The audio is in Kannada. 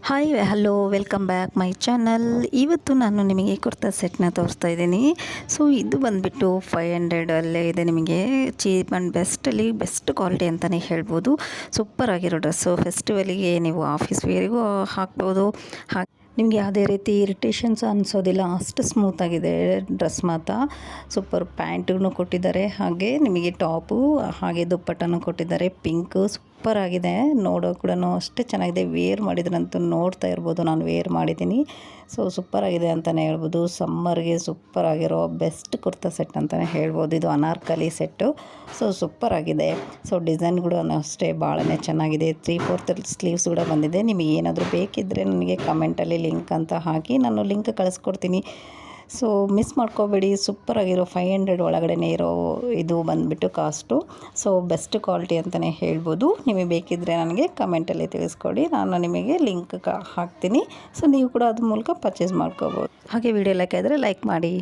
Hi hello welcome back my channel. ಇವತ್ತು ನಾನು ನಿಮಗೆ ಕುರ್ತಾ ಸೆಟ್ನ ತೋರಿಸ್ತಾ ಇದ್ದೀನಿ. ಸೊ ಇದು ಬಂದುಬಿಟ್ಟು 500 ಅಲ್ಲೇ ಇದೆ. ನಿಮಗೆ ಚೀಪ್ ಆ್ಯಂಡ್ ಬೆಸ್ಟಲ್ಲಿ ಬೆಸ್ಟ್ ಕ್ವಾಲಿಟಿ ಅಂತಲೇ ಹೇಳ್ಬೋದು. ಸೂಪರ್ ಆಗಿರೋ ಡ್ರೆಸ್ಸು. ಫೆಸ್ಟಿವಲಿಗೆ ನೀವು ಆಫೀಸ್ ವೇರಿಗೂ ಹಾಕ್ಬೋದು. ನಿಮಗೆ ಯಾವುದೇ ರೀತಿ ಇರಿಟೇಷನ್ಸ್ ಅನಿಸೋದಿಲ್ಲ, ಅಷ್ಟು ಸ್ಮೂತಾಗಿದೆ ಡ್ರೆಸ್ ಮಾತ್ರ. ಸೂಪರ್ ಪ್ಯಾಂಟೂ ಕೊಟ್ಟಿದ್ದಾರೆ, ಹಾಗೆ ನಿಮಗೆ ಟಾಪು ಹಾಗೆ ದುಪ್ಪಟ್ಟನೂ ಕೊಟ್ಟಿದ್ದಾರೆ. ಪಿಂಕು ಸೂಪರ್ ಆಗಿದೆ, ನೋಡೋ ಕೂಡ ಅಷ್ಟೇ ಚೆನ್ನಾಗಿದೆ. ವೇರ್ ಮಾಡಿದ್ರಂತೂ ನೋಡ್ತಾ ಇರ್ಬೋದು, ನಾನು ವೇರ್ ಮಾಡಿದ್ದೀನಿ. ಸೊ ಸೂಪರ್ ಆಗಿದೆ ಅಂತಲೇ ಹೇಳ್ಬೋದು. ಸಮ್ಮರ್ಗೆ ಸೂಪರ್ ಆಗಿರೋ ಬೆಸ್ಟ್ ಕುರ್ತಾ ಸೆಟ್ ಅಂತಲೇ ಹೇಳ್ಬೋದು. ಇದು ಅನಾರ್ಕಲಿ ಸೆಟ್ಟು. ಸೊ ಸೂಪರ್ ಆಗಿದೆ. ಸೊ ಡಿಸೈನ್ ಕೂಡ ಅಷ್ಟೇ ಭಾಳನೇ ಚೆನ್ನಾಗಿದೆ. 3/4 ಸ್ಲೀವ್ಸ್ ಕೂಡ ಬಂದಿದೆ. ನಿಮಗೆ ಏನಾದರೂ ಬೇಕಿದ್ದರೆ ನನಗೆ ಕಮೆಂಟಲ್ಲಿ ಲಿಂಕ್ ಅಂತ ಹಾಕಿ ನಾನು ಲಿಂಕ್ ಕಳಿಸ್ಕೊಡ್ತೀನಿ. ಸೊ ಮಿಸ್ ಮಾಡ್ಕೋಬೇಡಿ. ಸೂಪರಾಗಿರೋ 500 ಒಳಗಡೆ ಇರೋ ಇದು ಬಂದುಬಿಟ್ಟು ಕಾಸ್ಟು. ಸೊ ಬೆಸ್ಟ್ ಕ್ವಾಲಿಟಿ ಅಂತಲೇ ಹೇಳ್ಬೋದು. ನಿಮಗೆ ಬೇಕಿದ್ದರೆ ನನಗೆ ಕಮೆಂಟಲ್ಲಿ ತಿಳಿಸ್ಕೊಡಿ, ನಾನು ನಿಮಗೆ ಲಿಂಕ್ ಹಾಕ್ತೀನಿ. ಸೊ ನೀವು ಕೂಡ ಅದ್ರ ಮೂಲಕ ಪರ್ಚೇಸ್ ಮಾಡ್ಕೋಬೋದು. ಹಾಗೆ ವಿಡಿಯೋ ಲೈಕ್ ಆದರೆ ಲೈಕ್ ಮಾಡಿ.